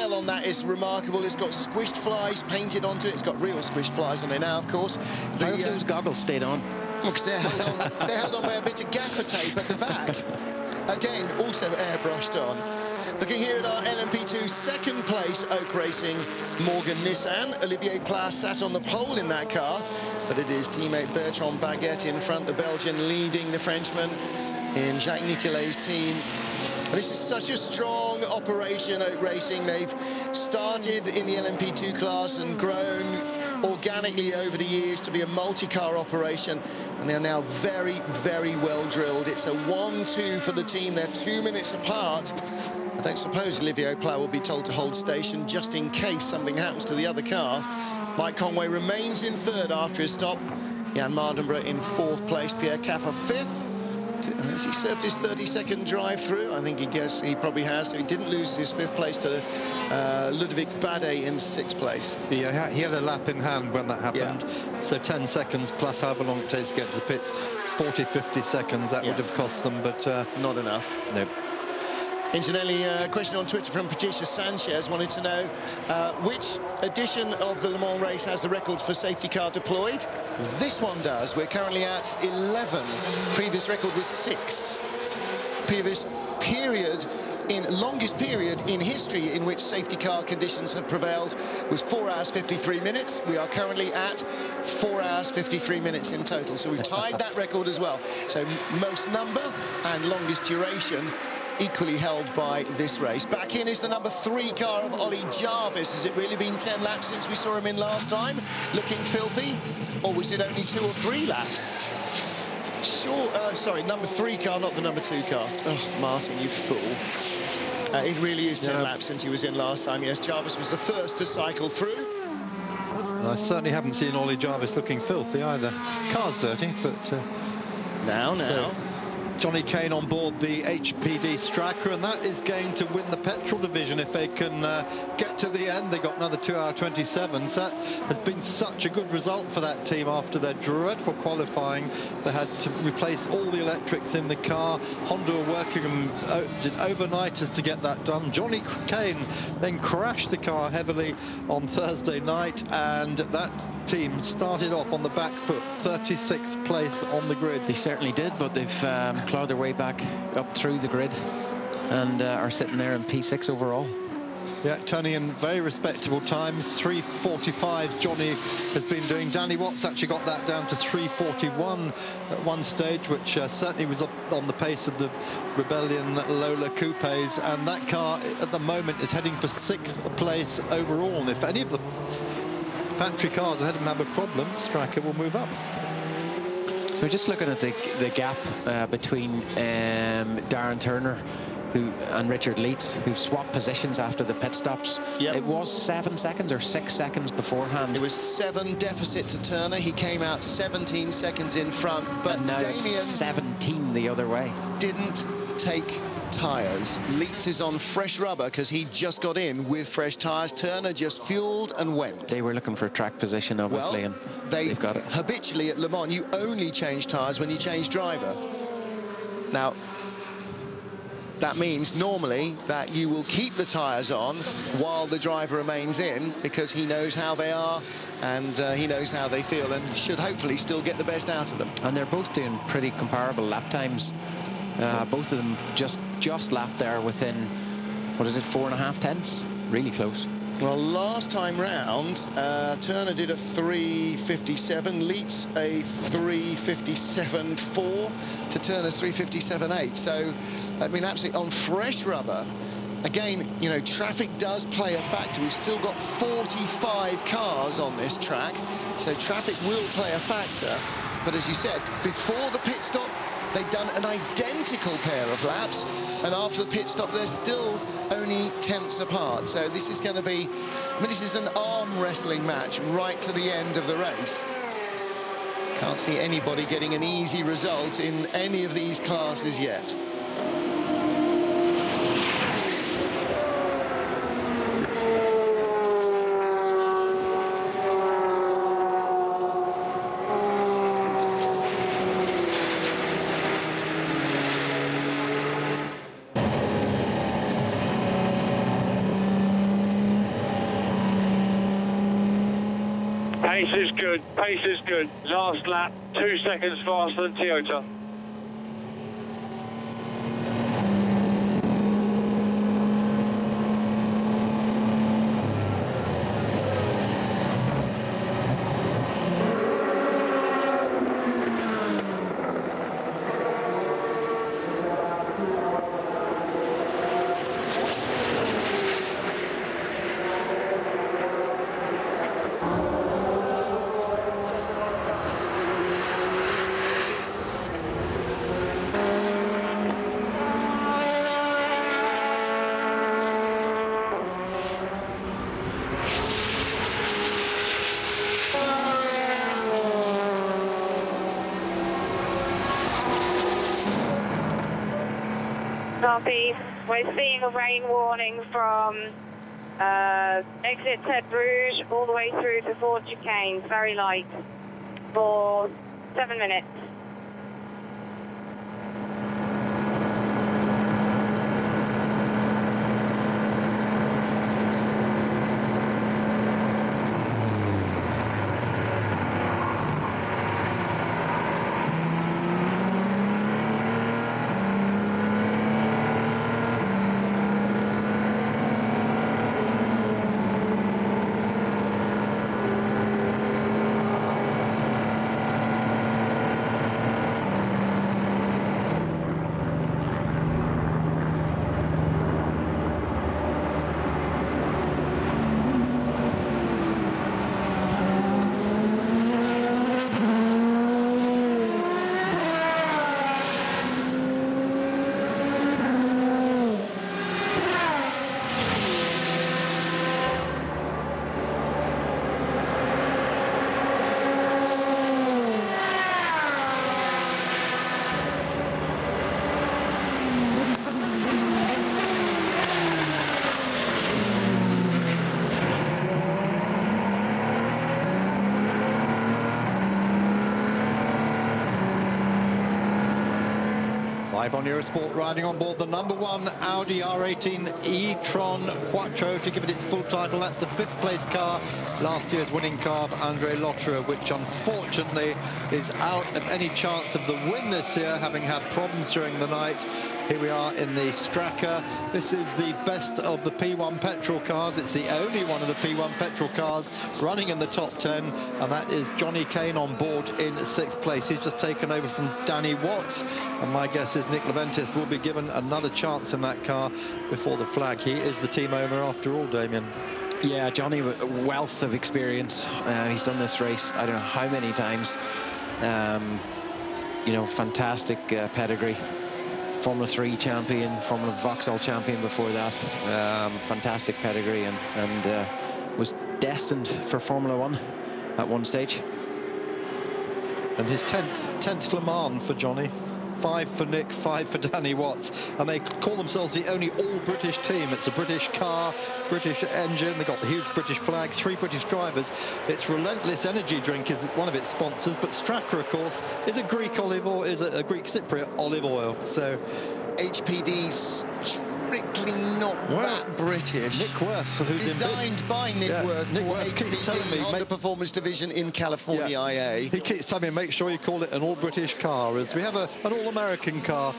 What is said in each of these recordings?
detail on that is remarkable. It's got squished flies painted onto it. It's got real squished flies on it now, of course. How have those goggles stayed on? Because they're held on by a bit of gaffer tape at the back. Again, also airbrushed on. Looking here at our LMP2 second place Oak Racing Morgan Nissan. Olivier Plas sat on the pole in that car, but it is teammate Bertrand Baguette in front, the Belgian leading the Frenchman in Jacques Nicolet's team. And this is such a strong operation, Oak Racing. They've started in the LMP2 class and grown organically over the years to be a multi-car operation, and they're now very, very well drilled. It's a 1-2 for the team. They're 2 minutes apart. I don't suppose Olivier Plas will be told to hold station just in case something happens to the other car. Mike Conway remains in third after his stop. Jan Mardenborough in fourth place. Pierre Caffer fifth. Has he served his 30-second drive through? I think he probably has. So he didn't lose his fifth place to Ludovic Badet in sixth place. Yeah, he had a lap in hand when that happened. Yeah. So 10 seconds plus however long it takes to get to the pits. 40, 50 seconds, that would have cost them, but... not enough. No. Incidentally, a question on Twitter from Patricia Sanchez wanted to know which edition of the Le Mans race has the record for safety car deployed. This one does. We're currently at 11. Previous record was 6. Previous period, longest period in history in which safety car conditions have prevailed was 4 hours 53 minutes. We are currently at 4 hours 53 minutes in total. So we've tied that record as well. So most number and longest duration equally held by this race. Back in is the number 3 car of Ollie Jarvis. Has it really been 10 laps since we saw him in last time? Looking filthy? Or was it only 2 or 3 laps? Sure, sorry, number 3 car, not the number 2 car. Oh, Martin, you fool. It really is 10 laps since he was in last time. Yes, Jarvis was the first to cycle through. I certainly haven't seen Ollie Jarvis looking filthy either. Car's dirty, but... Now. So, Johnny Kane on board the HPD Stracker, and that is going to win the petrol division if they can get to the end. They got another 2 hour 27. So that has been such a good result for that team after their dreadful qualifying. They had to replace all the electrics in the car. Honda were working and did overnighters to get that done. Johnny Kane then crashed the car heavily on Thursday night, and that team started off on the back foot, 36th place on the grid. They certainly did, but they've clawed their way back up through the grid and are sitting there in P6 overall. Yeah, turning in very respectable times. 3:45s Johnny has been doing. Danny Watts actually got that down to 3:41 at one stage, which certainly was up on the pace of the Rebellion Lola Coupes, and that car at the moment is heading for 6th place overall. And if any of the factory cars ahead of them have a problem, Stracker will move up. So just looking at the gap between Darren Turner and Richard Leitz, who've swapped positions after the pit stops. Yep. It was 7 seconds or 6 seconds beforehand. It was 7 deficit to Turner. He came out 17 seconds in front, but and now Damien it's 17 the other way. Didn't take tyres. Leitz is on fresh rubber because he just got in with fresh tyres. Turner just fueled and went. They were looking for track position, obviously, well, and they've got it. Habitually at Le Mans, you only change tyres when you change driver. Now, that means normally that you will keep the tyres on while the driver remains in, because he knows how they are and he knows how they feel, and should hopefully still get the best out of them. And they're both doing pretty comparable lap times. Both of them just lapped there within, what is it, 4.5 tenths? Really close. Well, last time round, Turner did a 3:57, Leitz a 3:57.4 to Turner's 3:57.8. So, I mean, absolutely on fresh rubber. Again, you know, traffic does play a factor. We've still got 45 cars on this track, so traffic will play a factor. But as you said, before the pit stop, they'd done an identical pair of laps, and after the pit stop, they're still only tenths apart. So this is going to be, I mean, this is an arm wrestling match right to the end of the race. Can't see anybody getting an easy result in any of these classes yet. Pace is good, pace is good. Last lap, 2 seconds faster than Toyota. Copy. We're seeing a rain warning from exit Ted Rouge all the way through to Fort Chicane, very light, for 7 minutes. Live on Eurosport, riding on board the #1 Audi R18 e-tron Quattro to give it its full title. That's the 5th place car, last year's winning car of Andre Lotterer, which unfortunately is out of any chance of the win this year, having had problems during the night. Here we are in the Stracker. This is the best of the P1 petrol cars. It's the only one of the P1 petrol cars running in the top 10, and that is Johnny Kane on board in 6th place. He's just taken over from Danny Watts, and my guess is Nick Leventis will be given another chance in that car before the flag. He is the team owner after all, Damien. Yeah, Johnny, a wealth of experience. He's done this race I don't know how many times. You know, fantastic pedigree. Formula 3 champion, Formula Vauxhall champion before that. Fantastic pedigree, and was destined for Formula 1 at one stage. And his 10th Le Mans for Johnny. 5 for Nick, 5 for Danny Watts, and they call themselves the only all-British team. It's a British car, British engine, they've got the huge British flag, 3 British drivers. It's Relentless Energy Drink is one of its sponsors, but Stracker, of course, is a Greek olive oil, is a Greek Cypriot olive oil. So HPD's strictly not that British. Nick Worth, who's designed by Nick Worth Nick for Worth keeps telling me, HPD on the performance division in California IA. He keeps telling me, make sure you call it an all-British car, as we have an all-American car.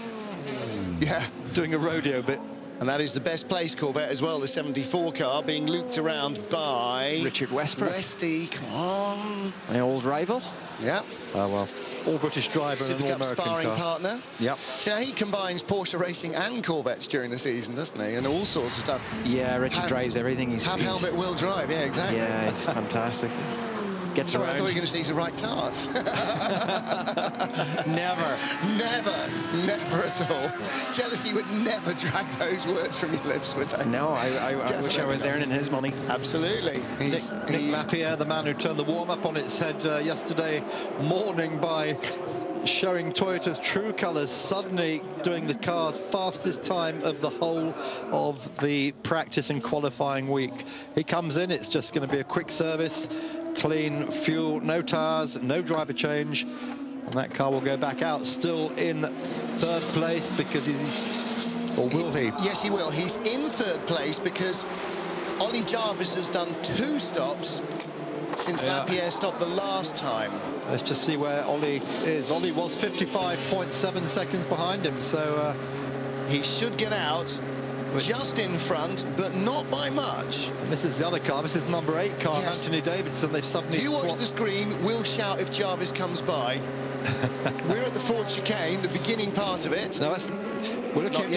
Yeah, doing a rodeo bit. And that is the best place Corvette as well, the 74 car, being looped around by Richard Westbrook. Westy, come on. My old rival. Yeah. Oh, well, all-British driver and an all-American sparring car. partner. Yep. So he combines Porsche racing and Corvettes during the season, doesn't he? And all sorts of stuff. Yeah, Richard drives everything. He's helmet will drive, yeah, exactly. Yeah, it's fantastic. Gets Sorry, around. I thought you were going to say he's a right tart. Never at all. Jealousy would never drag those words from your lips, would they? No, I wish I was earning his money. Absolutely. Nick Lapierre, the man who turned the warm-up on its head yesterday morning by showing Toyota's true colours, suddenly doing the car's fastest time of the whole of the practice and qualifying week. He comes in, it's just going to be a quick service, clean fuel, no tyres, no driver change, and that car will go back out still in 3rd place because or will he? Yes, he will. He's in 3rd place because Ollie Jarvis has done 2 stops since Lapierre stopped the last time. Let's just see where Ollie is. Ollie was 55.7 seconds behind him, so he should get out just in front, but not by much. This is the other car. This is number 8 car, yes. Anthony Davidson. They've suddenly You watch the screen, we'll shout if Jarvis comes by. We're at the Ford chicane, the beginning part of it. No, we're looking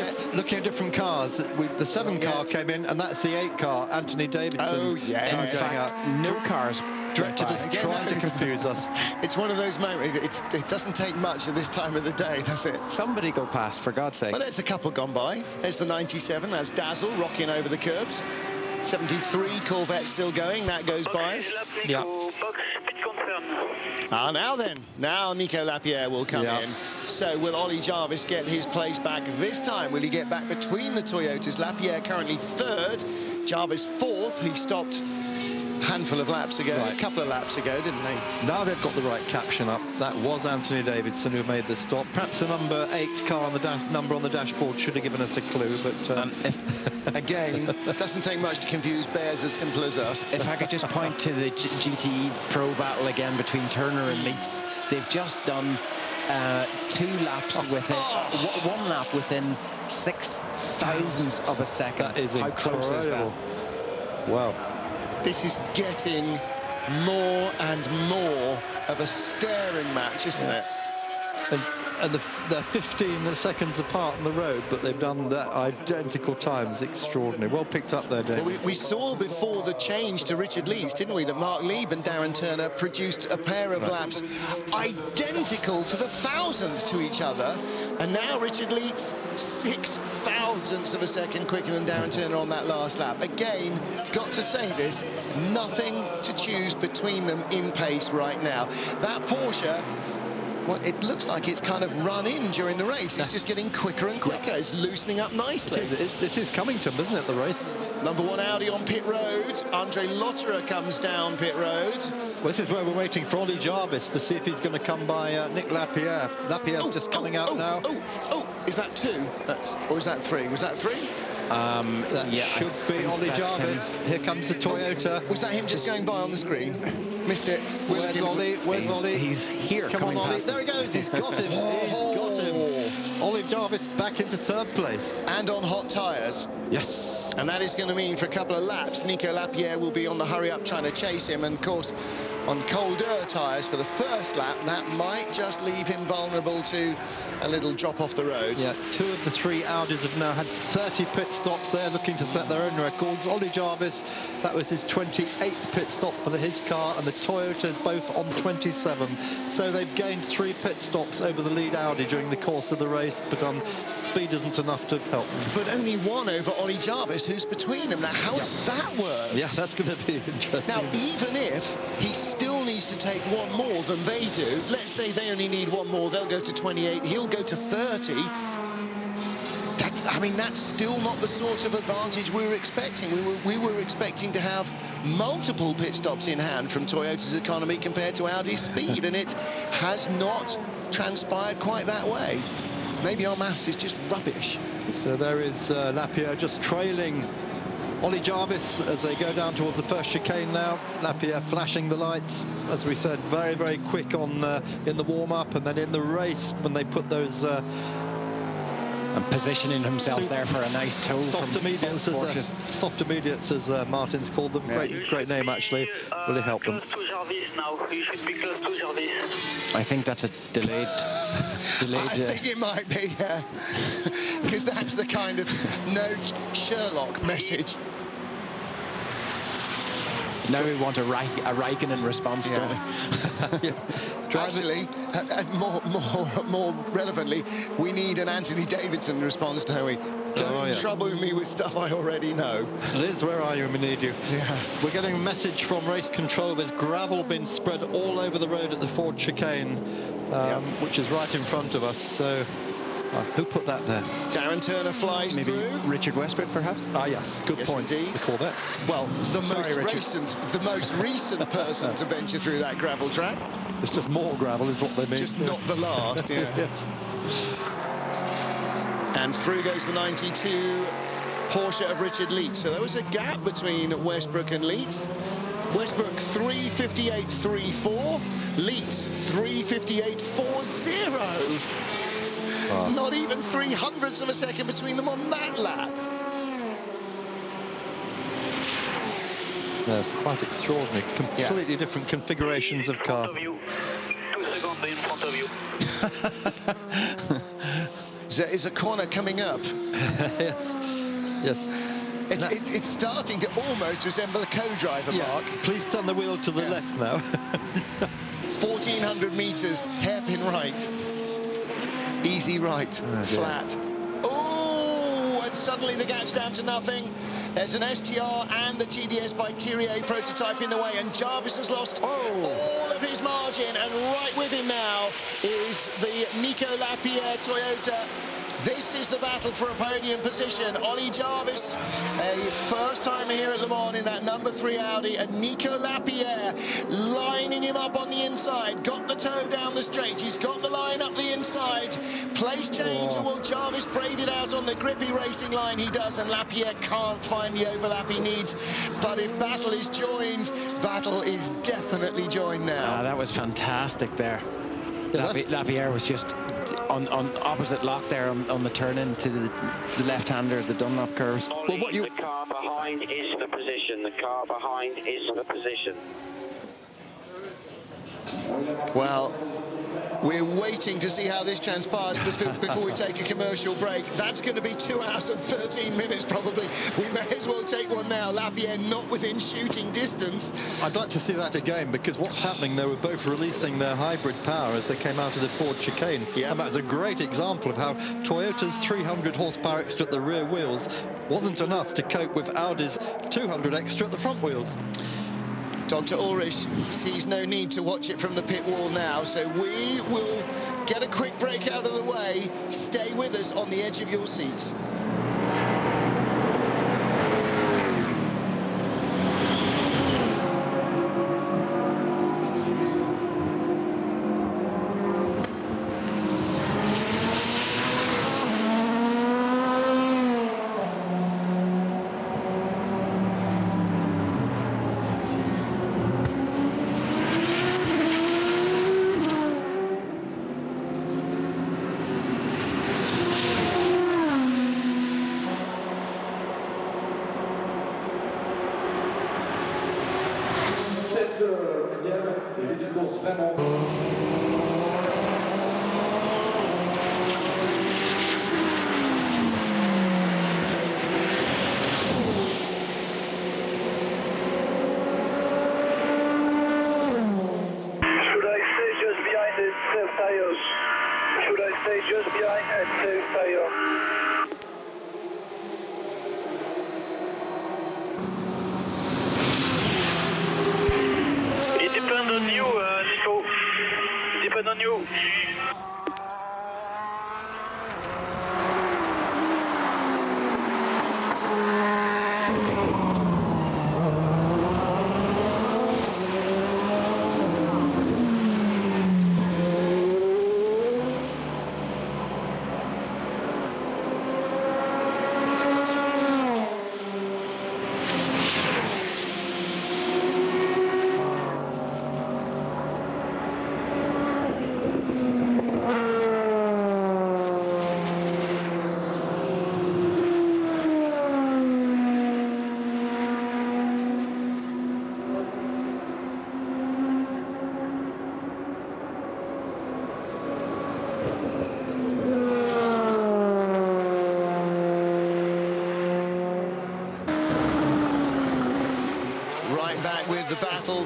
at different cars. The 7 car came in, and that's the 8 car, Anthony Davidson. Oh, yeah. In fact, no cars. Director doesn't try to confuse us. It's one of those moments. It doesn't take much at this time of the day, does it? Somebody go past, for God's sake. Well, there's a couple gone by. There's the 97. That's Dazzle rocking over the curbs. 73 Corvette still going. That goes by us. Yeah. Now then. Now Nico Lapierre will come in. So will Ollie Jarvis get his place back this time? Will he get back between the Toyotas? Lapierre currently 3rd. Jarvis 4th. He stopped handful of laps ago, a couple of laps ago, didn't they? Now they've got the right caption up. That was Anthony Davidson who made the stop. Perhaps the number 8 car on the number on the dashboard should have given us a clue, but again, doesn't take much to confuse bears as simple as us. If I could just point to the GTE Pro battle again between Turner and Leitz, they've just done 2 laps within 1 lap within 6 thousandths of a second. That is How close is that? Wow. This is getting more and more of a staring match, isn't it? And they're 15 seconds apart on the road, but they've done that identical times. Extraordinary. Well picked up there, Dave. Well, we saw before the change to Richard Leeds, didn't we, that Mark Lieb and Darren Turner produced a pair of laps identical to the thousandths to each other, and now Richard Leeds 6 thousandths of a second quicker than Darren Turner on that last lap. Again, got to say this, nothing to choose between them in pace right now. That Porsche, well, it looks like it's kind of run in during the race. It's just getting quicker and quicker. It's loosening up nicely. It is coming to them, isn't it, the race? Number 1 Audi on pit road. Andre Lotterer comes down pit road. Well, this is where we're waiting for Ollie Jarvis to see if he's going to come by Nick Lapierre. Lapierre's just coming out now. Is that 2? Or is that 3? Was that 3? That should be Ollie Jarvis. Here comes the Toyota. Was that him just going by on the screen? Missed it. Where's Ollie? Where's Ollie? He's here. Come on, Ollie. There he goes. He's got him. He's got him. Ollie Jarvis back into 3rd place. And on hot tyres. Yes. And that is going to mean for a couple of laps, Nico Lapierre will be on the hurry-up trying to chase him. And, of course, on colder tyres for the first lap, that might just leave him vulnerable to a little drop off the road. Yeah, 2 of the 3 Audis have now had 30 pit stops. They're looking to set their own records. Ollie Jarvis, that was his 28th pit stop for his car, and the Toyotas both on 27. So they've gained 3 pit stops over the lead Audi during the course of the race, but speed isn't enough to help them. But only 1 over Ollie Jarvis, who's between them. Now, how does that work? Yeah, that's going to be interesting. Now, even if he still needs to take 1 more than they do, let's say they only need 1 more, they'll go to 28, he'll go to 30. That's still not the sort of advantage we were expecting. We were expecting to have multiple pit stops in hand from Toyota's economy compared to Audi's speed, and it has not transpired quite that way. Maybe our maths is just rubbish. So there is Lapierre just trailing Ollie Jarvis as they go down towards the first chicane now. Lapierre flashing the lights, as we said, very, very quick on in the warm-up, and then in the race when they put those and positioning himself there for a nice toe soft immediates, as Martin's called them. Great name, actually. Really helped them. I think that's a delayed. I think it might be, because that's the kind of no Sherlock message. Now we want a Raikkonen response, don't we? Actually, more relevantly, we need an Anthony Davidson response, don't we? Don't trouble me with stuff I already know. Liz, where are you when we need you? Yeah. We're getting a message from race control. There's gravel being spread all over the road at the Ford chicane, which is right in front of us. So who put that there? Darren Turner flies Maybe through. Richard Westbrook, perhaps? Yes, good point. Indeed. It's called that. Well, the most recent person to venture through that gravel track. It's just more gravel is what they mean. Just not the last, Yes. And through goes the 92 Porsche of Richard Leeds. So there was a gap between Westbrook and Leeds. Westbrook 3:58.34. Leeds 3:58.40. Oh. Not even 0.03 of a second between them on that lap. That's quite extraordinary. Completely different configurations of car. 2 seconds in front of you. There is a corner coming up. Yes. Yes. It's starting to almost resemble a co-driver, Mark. Please turn the wheel to the left now. 1,400 metres, hairpin right. Easy right, flat. Oh, and suddenly the gap's down to nothing. There's an STR and the TDS by Thierry prototype in the way, and Jarvis has lost all of his margin, and right with him now is the Nico Lapierre Toyota. This is the battle for a podium position. Ollie Jarvis, a first-timer here at Le Mans in that number 3 Audi, and Nico Lapierre lining him up on the inside. Got the toe down the straight. He's got the line up the inside. Place change, and will Jarvis brave it out on the grippy racing line? He does, and Lapierre can't find the overlap he needs. But if Battle is joined, Battle is definitely joined now. That was fantastic there. Lapierre was just on opposite lock there on the turn into the left-hander of the Dunlop curves. Well, the car behind is the position. The car behind is the position. Well, we're waiting to see how this transpires before we take a commercial break. That's going to be 2 hours and 13 minutes probably. We may as well take one now. Lapierre not within shooting distance. I'd like to see that again, because what's happening, they were both releasing their hybrid power as they came out of the Ford chicane. Yeah. And that was a great example of how Toyota's 300 horsepower extra at the rear wheels wasn't enough to cope with Audi's 200 extra at the front wheels. Dr. Ulrich sees no need to watch it from the pit wall now, so we will get a quick break out of the way. Stay with us on the edge of your seats.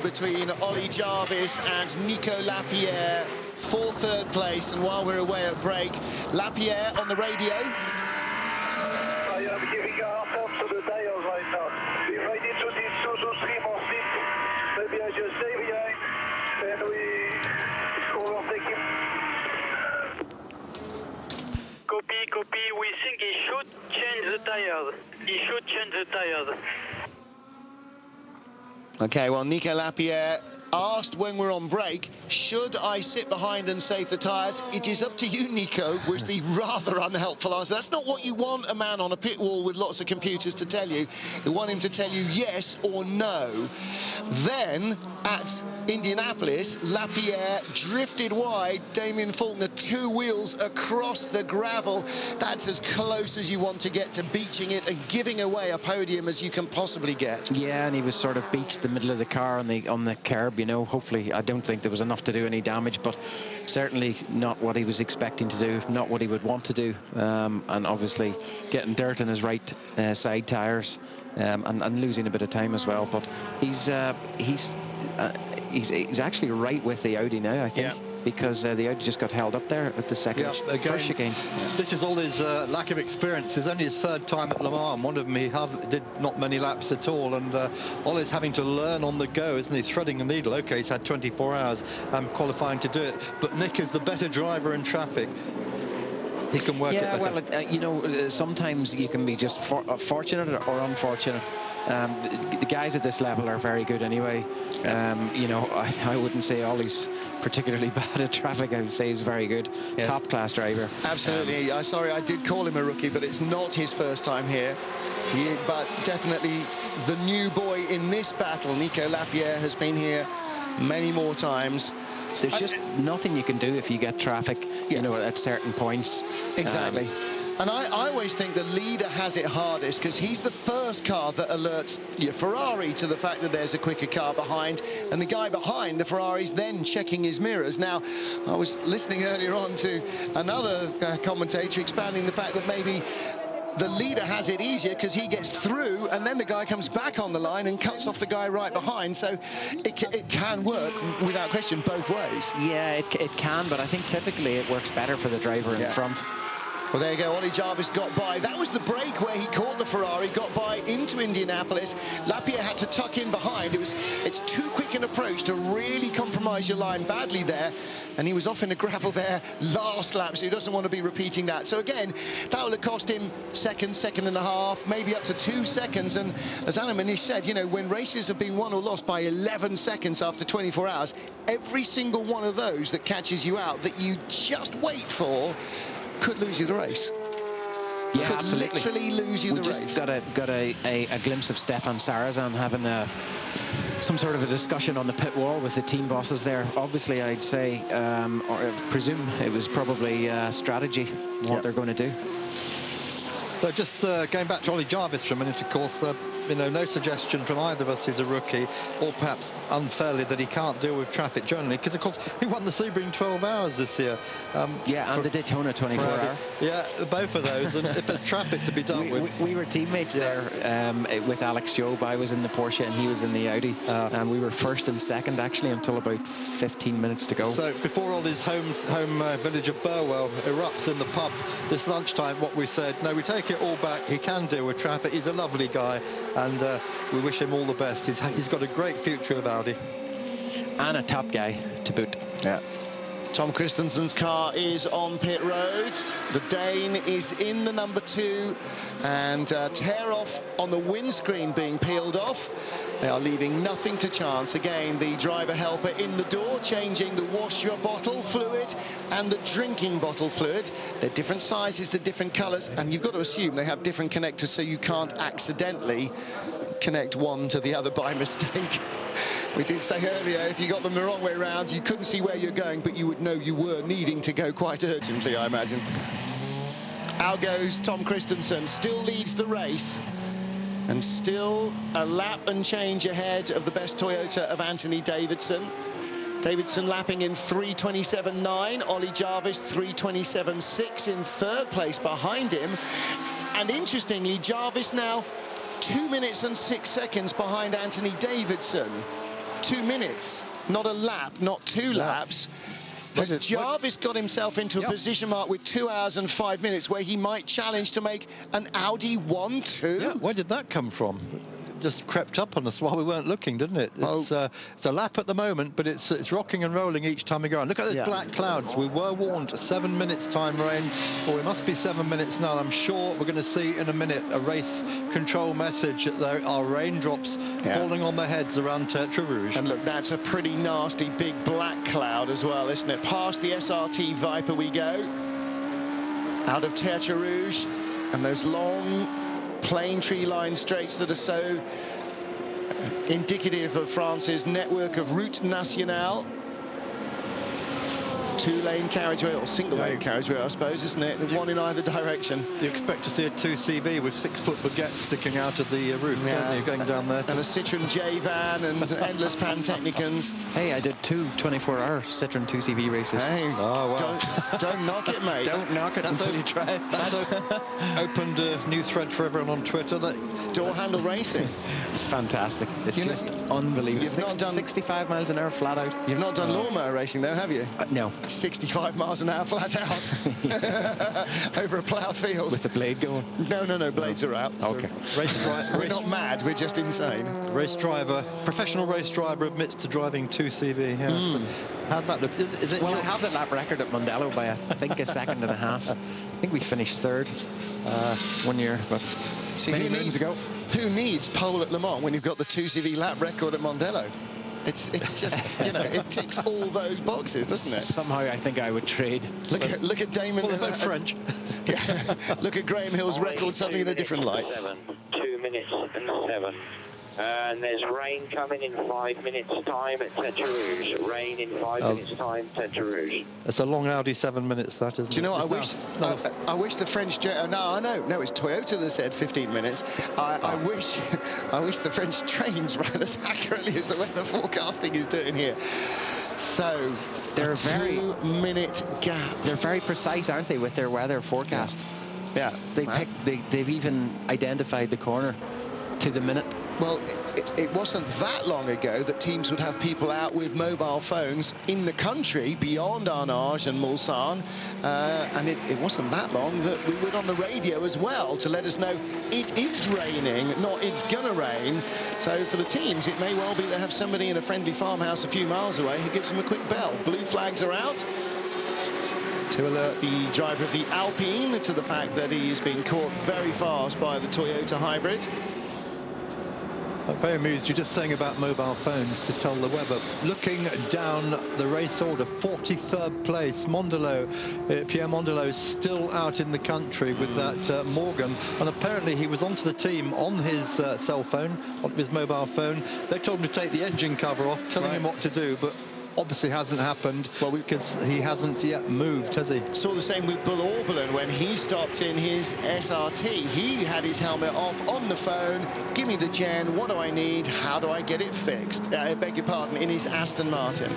Between Ollie Jarvis and Nico Lapierre for 3rd place, and while we're away at break, Lapierre on the radio. I am giving ourselves to the dials right now. If I need to do 3 more seats, maybe I just stay behind and we overtake him. Copy. We think he should change the tires. Okay, well, Nico Lapierre asked when we're on break, should I sit behind and save the tyres? It is up to you, Nico, was the rather unhelpful answer. That's not what you want a man on a pit wall with lots of computers to tell you. You want him to tell you yes or no. Then, at Indianapolis, Lapierre drifted wide. Damien Faulkner, 2 wheels across the gravel. That's as close as you want to get to beaching it and giving away a podium as you can possibly get. Yeah, and he was sort of beached the middle of the car on the curb. You know, hopefully, I don't think there was enough to do any damage, but certainly not what he was expecting to do, not what he would want to do, and obviously getting dirt in his right side tyres, and losing a bit of time as well. But he's actually right with the Audi now, I think. Yeah. Because the Audi just got held up there at the first chicane. This is all his lack of experience. It's only his 3rd time at Le Mans. One of them he did not many laps at all, and Ollie's having to learn on the go, isn't he? Threading a needle. Okay, he's had 24 hours qualifying to do it, but Nick is the better driver in traffic. He can work it better. Well, you know, sometimes you can be just fortunate or unfortunate. The guys at this level are very good anyway. You know, I wouldn't say Ollie's particularly bad at traffic. I would say he's very good. Yes. Top class driver. Absolutely. Sorry, I did call him a rookie, but it's not his first time here. But definitely the new boy in this battle. Nico Lapierre has been here many more times. There's just nothing you can do if you get traffic, you know, at certain points. Exactly. And I always think the leader has it hardest because he's the first car that alerts your Ferrari to the fact that there's a quicker car behind, and the guy behind the Ferrari's then checking his mirrors. Now, I was listening earlier on to another commentator expounding the fact that maybe the leader has it easier because he gets through and then the guy comes back on the line and cuts off the guy right behind. So it can work without question both ways. Yeah, it can, but I think typically it works better for the driver in front. Well, there you go. Ollie Jarvis got by. That was the break where he caught the Ferrari, got by into Indianapolis. Lapierre had to tuck in behind. It's too quick an approach to really compromise your line badly there. And he was off in the gravel there last lap, so he doesn't want to be repeating that. So again, that will have cost him second and a half, maybe up to 2 seconds. And as Anna Manish said, you know, when races have been won or lost by 11 seconds after 24 hours, every single one of those that catches you out that you just wait for could lose you the race. Yeah, could absolutely. Literally lose you the race. We just got a glimpse of Stefan Sarazan having some sort of a discussion on the pit wall with the team bosses there. Obviously, I'd say, or presume it was probably strategy, what they're going to do. So just going back to Ollie Jarvis for a minute, of course, you know, no suggestion from either of us he's a rookie, or perhaps unfairly that he can't deal with traffic generally, because of course he won the Sebring 12 hours this year. Yeah, and the Daytona 24 hour. Yeah, both of those. And if there's traffic to be dealt with. We were teammates there with Alex Job. I was in the Porsche and he was in the Audi. And we were first and second actually until about 15 minutes to go. So before Ollie's home village of Burwell erupts in the pub this lunchtime, what we said, no, we take it all back. He can deal with traffic. He's a lovely guy. And we wish him all the best. He's got a great future with Audi. And a top guy to boot. Yeah. Tom Christensen's car is on pit road. The Dane is in the number 2, and tear off on the windscreen being peeled off. They are leaving nothing to chance. Again, the driver helper in the door, changing the wash your bottle fluid and the drinking bottle fluid. They're different sizes, they're different colours, and you've got to assume they have different connectors so you can't accidentally connect one to the other by mistake. We did say earlier, if you got them the wrong way around, you couldn't see where you're going, but you would know you were needing to go quite urgently, I imagine. Out goes Tom Christensen, still leads the race, and still a lap and change ahead of the best Toyota of Anthony Davidson. Davidson lapping in 3:27.9, Ollie Jarvis 3:27.6 in 3rd place behind him. And interestingly, Jarvis now 2 minutes and 6 seconds behind Anthony Davidson. 2 minutes, not a lap, not 2 laps. Has Jarvis got himself into a position mark with 2 hours and 5 minutes where he might challenge to make an Audi 1-2? Yeah, where did that come from? just crept up on us while we weren't looking, didn't it? It's a lap at the moment, but it's rocking and rolling each time we go on. Look at those black clouds. We were warned 7 minutes time rain. Well, we must be 7 minutes now. I'm sure we're going to see in a minute a race control message that there are raindrops falling on their heads around Tertre Rouge. And look, that's a pretty nasty big black cloud as well, isn't it? Past the SRT Viper we go, out of Tertre Rouge, and those long plain tree-lined straights that are so indicative of France's network of route nationale. Two-lane carriageway, or single-lane carriageway, I suppose, isn't it? One in either direction. You expect to see a 2CV with 6-foot baguettes sticking out of the roof, don't you, going down there? And a Citroen J-van and endless Pantechnicons. Hey, I did 2 24-hour Citroen 2CV races. Hey, oh, wow. don't knock it, mate. Don't knock it until you try it. That's opened a new thread for everyone on Twitter. Door handle racing. It's fantastic. It's just unbelievable. 65 miles an hour flat out. You've not done lawnmower racing, though, have you? No. 65 miles an hour flat out over a ploughed field. With the blade going? No, blades are out. Okay. We're not mad, we're just insane. Professional race driver admits to driving 2CV. Yes. How'd that look? Is it well, I have the lap record at Mondello by, I think, a second and a half. I think we finished third 1 year, but many moons ago. Who needs pole at Le Mans when you've got the 2CV lap record at Mondello? It's just, you know, it ticks all those boxes, doesn't it? Somehow I think I would trade. Look at Damon. Well, they're both French. Look at Graham Hill's record, something in a different light. 2 minutes and 7. And there's rain coming in 5 minutes' time at Tertre Rouge. Rain in 5 minutes' time, Tertre Rouge. It's a long Audi 7 minutes, that, isn't it? Do you know what? I wish the French... No, it's Toyota that said 15 minutes. I wish the French trains ran as accurately as the weather forecasting is doing here. So, they're a 2-minute gap. They're very precise, aren't they, with their weather forecast? Yeah. They've even identified the corner to the minute. Well, it wasn't that long ago that teams would have people out with mobile phones in the country beyond Arnage and Mulsanne, and it wasn't that long that we were on the radio as well to let us know it is raining, not it's gonna rain. So for the teams, it may well be they have somebody in a friendly farmhouse a few miles away who gives them a quick bell. Blue flags are out to alert the driver of the Alpine to the fact that he's been caught very fast by the Toyota hybrid. I'm very amused. You're just saying about mobile phones to tell the weather. Looking down the race order, 43rd place, Mondello, Pierre Mondello, still out in the country with that Morgan. And apparently he was onto the team on his cell phone, on his mobile phone. They told him to take the engine cover off, telling him what to do, but obviously hasn't happened, well, because he hasn't yet moved, has he? Saw the same with Bull Oberlin when he stopped in his SRT. He had his helmet off on the phone. Give me the gen. What do I need? How do I get it fixed? I beg your pardon, in his Aston Martin.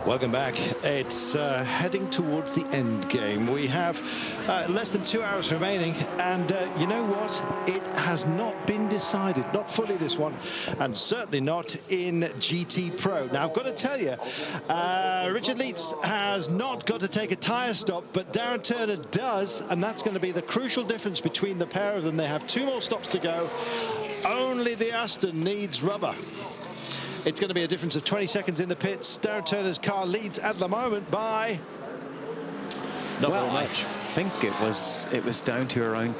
Welcome back. It's heading towards the end game. We have less than 2 hours remaining, and you know what? It has not been decided, not fully this one, and certainly not in GT Pro. Now, I've got to tell you, Richard Leitz has not got to take a tyre stop, but Darren Turner does, and that's going to be the crucial difference between the pair of them. They have 2 more stops to go. Only the Aston needs rubber. It's going to be a difference of 20 seconds in the pits. Darren Turner's car leads at the moment by not very much. I think it was down to around,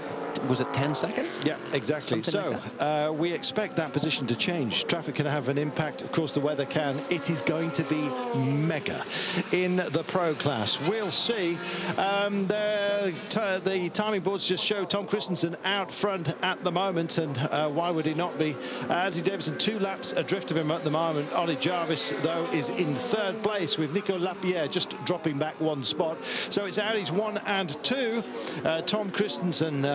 was it 10 seconds? Yeah, exactly. Something So we expect that position to change. Traffic can have an impact. Of course, the weather can. It is going to be mega in the pro class. We'll see. The timing boards just show Tom Christensen out front at the moment, and why would he not be? Andy Davidson 2 laps adrift of him at the moment. Ollie Jarvis, though, is in 3rd place with Nico Lapierre just dropping back 1 spot. So it's Audi's 1 and 2. Tom Christensen,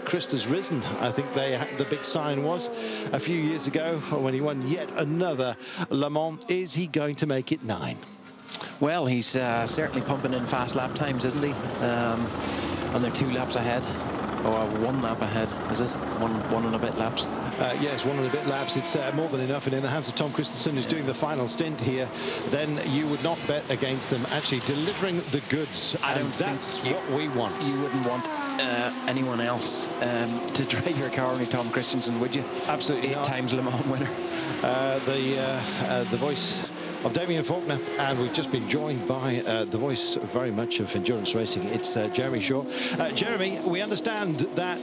Christa's risen, I think the big sign was a few years ago when he won yet another Le Mans. Is he going to make it 9? Well, he's certainly pumping in fast lap times, isn't he? And they're 2 laps ahead, or 1 lap ahead, is it? One and a bit laps. Yes, 1 and a bit laps. It's more than enough, and in the hands of Tom Christensen, who's doing the final stint here, then you would not bet against them actually delivering the goods. That's what we want. You wouldn't want anyone else to drive your car, only Tom Christensen, would you? Absolutely 8 not. times Le Mans winner. The voice of Damien Faulkner, and we've just been joined by the voice very much of endurance racing. It's Jeremy Shaw. Jeremy, we understand that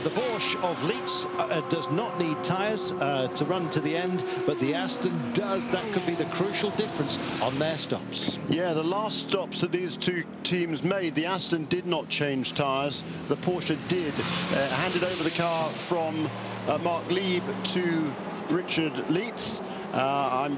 the Porsche of Leitz does not need tyres to run to the end, but the Aston does. That could be the crucial difference on their stops. Yeah, the last stops that these 2 teams made, the Aston did not change tyres. The Porsche did. Handed over the car from Mark Lieb to Richard Leitz. I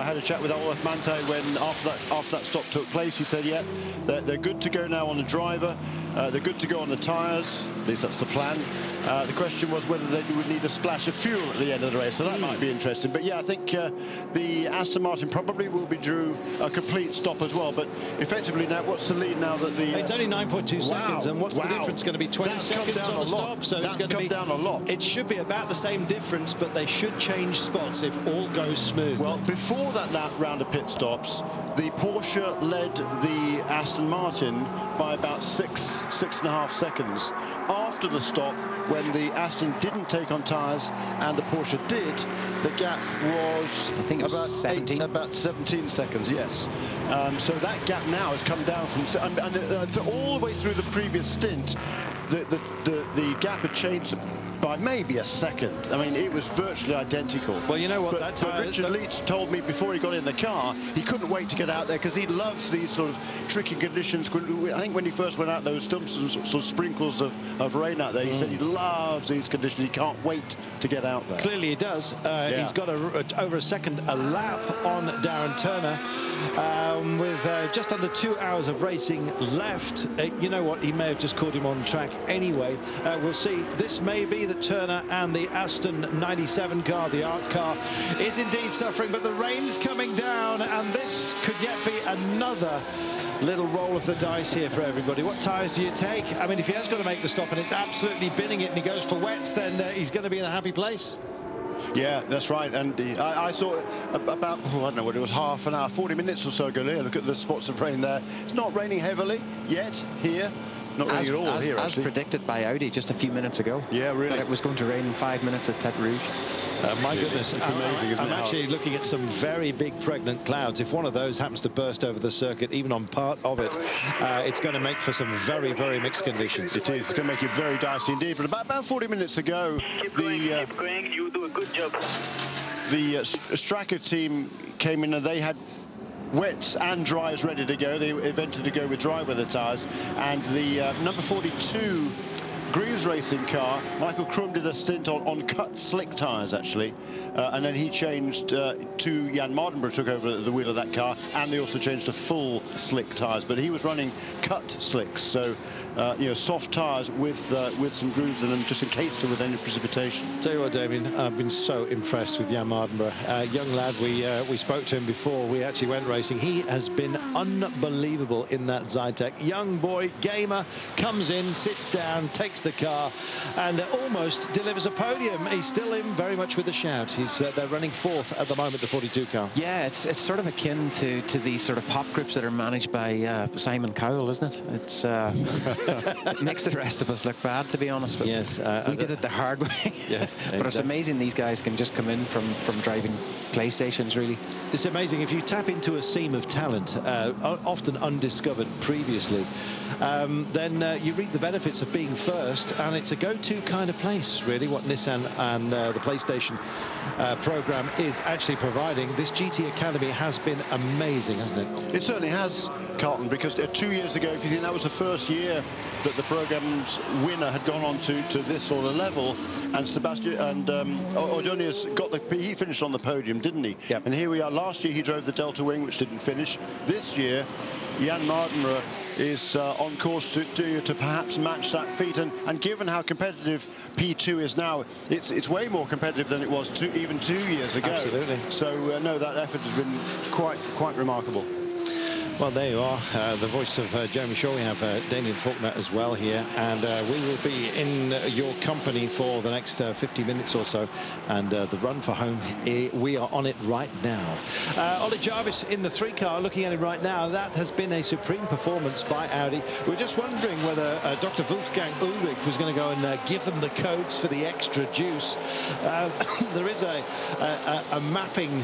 had a chat with Olaf Mante when after that stop took place. He said, yeah, they're good to go now on the driver. They're good to go on the tyres. At least that's the plan. The question was whether they would need a splash of fuel at the end of the race, so that might be interesting. But yeah, I think the Aston Martin probably will be due a complete stop as well. But effectively now, what's the lead now that the... It's only 9.2 seconds, and what's the difference going to be? 20 seconds on the stop? So it's going to be down a lot. It should be about the same difference, but they should change spots if all goes smoothly. Well, before that round of pit stops, the Porsche led the Aston Martin by about 6.5 seconds. After the stop, when the Aston didn't take on tyres and the Porsche did, the gap was, I think it was about 17 seconds, yes. So that gap now has come down from all the way through the previous stint. The gap had changed by maybe a second. I mean, it was virtually identical. Well, you know what? But Richard Leitz told me before he got in the car, he couldn't wait to get out there because he loves these sort of tricky conditions. I think when he first went out, there was still some sort of sprinkles of rain out there. He said he loves these conditions. He can't wait to get out there. Clearly he does. Yeah. He's got over a second a lap on Darren Turner. With just under 2 hours of racing left. You know what? He may have just caught him on track anyway. We'll see. This may be that Turner and the Aston 97 car, the ARC car, is indeed suffering, but the rain's coming down, and this could yet be another little roll of the dice here for everybody. What tyres do you take? I mean, if he has got to make the stop and it's absolutely binning it and he goes for wets, then he's going to be in a happy place. Yeah, that's right. And I saw about, I don't know what it was, half an hour, 40 minutes or so ago. Look at the spots of rain there. It's not raining heavily yet here. Not raining at all here, as predicted by Audi just a few minutes ago. Yeah, really. That it was going to rain in 5 minutes at Tête Rouge. My goodness, it's amazing, isn't it? I'm actually looking at some very big pregnant clouds. If one of those happens to burst over the circuit, even on part of it, it's going to make for some very, very mixed conditions. It is. It's going to make it very dicey indeed. But about 40 minutes ago, Keep going. You do a good job. The Stracker team came in and they had wets and dries ready to go. They invented to go with dry weather tyres, and the number 42 Greaves racing car. Michael Krum did a stint on cut slick tyres, actually. And then he changed to Jan Mardenborough, took over the wheel of that car, and they also changed to full slick tyres. But he was running cut slicks, so you know, soft tyres with some grooves in them, just in case there was any precipitation. Tell you what, Damien, I've been so impressed with Jan Mardenborough. Young lad, we spoke to him before we actually went racing. He has been unbelievable in that Zytek. Young boy, gamer, comes in, sits down, takes the car, and almost delivers a podium. He's still in very much with a shout. They're running fourth at the moment, the 42 car. Yeah, it's sort of akin to these sort of pop groups that are managed by Simon Cowell, isn't it? It's it makes the rest of us look bad, to be honest. But yes, we did it the hard way. Yeah, but it's amazing these guys can just come in from driving PlayStations, really. It's amazing if you tap into a seam of talent, often undiscovered previously, then you reap the benefits of being first, and it's a go-to kind of place, really, what Nissan and the PlayStation program is actually providing. This GT Academy has been amazing, hasn't it? It certainly has, Carlton, because 2 years ago, if you think that was the first year that the program's winner had gone on to this sort of level, and Sebastian and Ordóñez he finished on the podium, didn't he? Yep. And here we are. Last year he drove the Delta Wing, which didn't finish. This year, Jan Mardenborough is on course to perhaps match that feat, and given how competitive P2 is now, it's way more competitive than it was even 2 years ago. Absolutely. So no, that effort has been quite remarkable. Well, there you are, the voice of Jeremy Shaw. We have Damien Faulkner as well here, and we will be in your company for the next 50 minutes or so, and the run for home, we are on it right now. Ollie Jarvis in the 3 car, looking at it right now. That has been a supreme performance by Audi. We're just wondering whether Dr. Wolfgang Ulrich was going to go and give them the codes for the extra juice. There is a mapping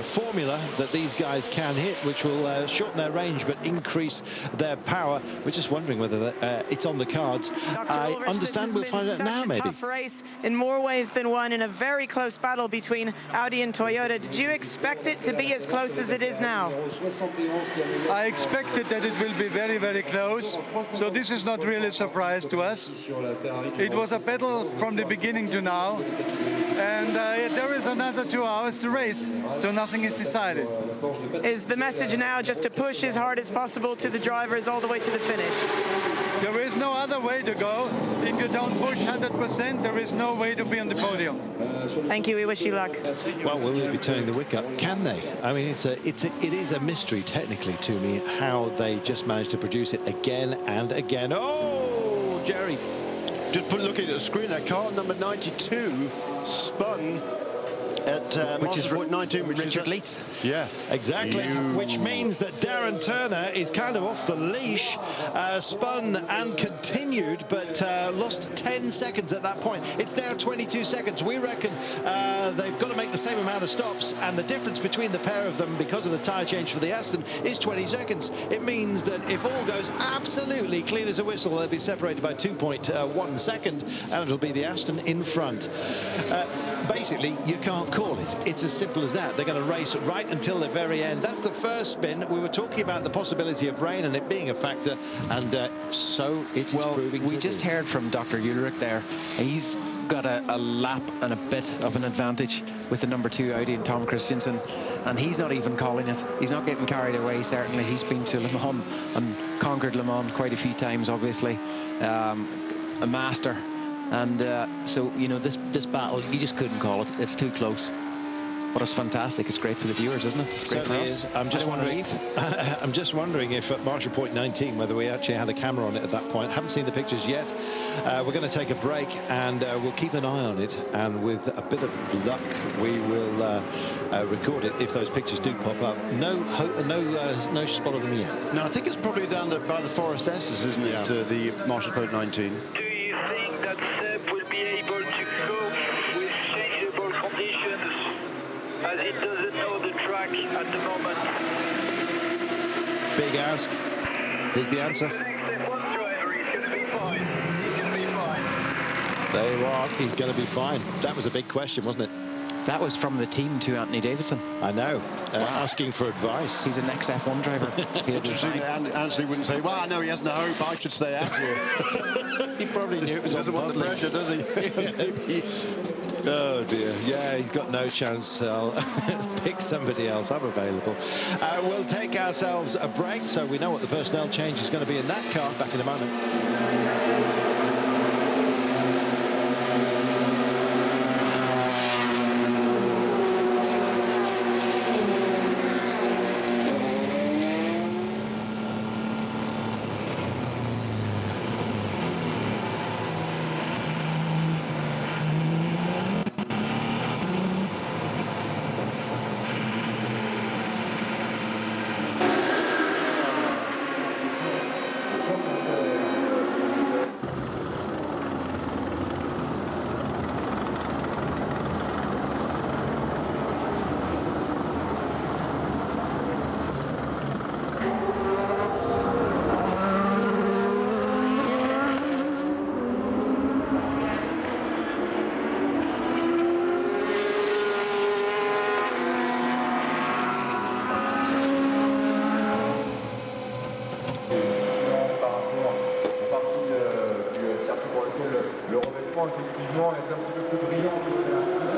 formula that these guys can hit, which will shorten their range but increase their power. We're just wondering whether it's on the cards. I understand we'll find out now, maybe. Tough race in more ways than one, in a very close battle between Audi and Toyota. Did you expect it to be as close as it is now? I expected that it will be very, very close. So this is not really a surprise to us. It was a battle from the beginning to now. And there is another 2 hours to race, so nothing is decided. Is the message now just to push as hard as possible to the drivers all the way to the finish? There is no other way to go. If you don't push 100%, there is no way to be on the podium. Thank you. We wish you luck. Well, will they be turning the wick up? Can they? I mean, it is a mystery technically to me how they just managed to produce it again and again. Oh, Jerry. Just looking at the screen, that car number 92 spun at which is 19, which Richard is Leeds. Yeah, exactly. Which means that Darren Turner is kind of off the leash, spun and continued, but lost 10 seconds at that point. It's now 22 seconds. We reckon they've got to make the same amount of stops, and the difference between the pair of them, because of the tyre change for the Aston, is 20 seconds. It means that if all goes absolutely clean as a whistle, they'll be separated by 2.1 seconds, and it'll be the Aston in front. Basically, you can't call it. It's as simple as that. They're going to race right until the very end. That's the first spin. We were talking about the possibility of rain and it being a factor, and so it is proving to be. We just heard from Dr. Ulrich there. He's got a lap and a bit of an advantage with the number 2 Audi and Tom Christensen, and he's not even calling it. He's not getting carried away, certainly. He's been to Le Mans and conquered Le Mans quite a few times, obviously. A master. And so, you know, this battle, you just couldn't call it. It's too close. But it's fantastic. It's great for the viewers, isn't it? It's great for us. I'm just wondering. I'm just wondering if at Marshall Point 19, whether we actually had a camera on it at that point. Haven't seen the pictures yet. We're going to take a break, and we'll keep an eye on it. And with a bit of luck, we will record it if those pictures do pop up. No spot of them yet. No, I think it's probably down by the Forest S's, isn't it? Yeah. The Marshall Point 19. Do you think that Seb will be able to cope with changeable conditions, as he doesn't know the track at the moment? Big ask. Here's the answer. The next F1 driver, he's going to be fine. He's going to be fine. There you are. He's going to be fine. That was a big question, wasn't it? That was from the team to Anthony Davidson. I know, asking for advice. He's an ex-F1 driver. Interesting that Anthony wouldn't say, well, I know he has no hope, I should stay out here. He probably knew it was doesn't want the pressure, does he? Oh dear, yeah, he's got no chance. I'll pick somebody else. I'm available. We'll take ourselves a break, so we know what the personnel change is going to be in that car. Back in a moment. effectivement est un petit peu plus brillant au niveau de la couleur.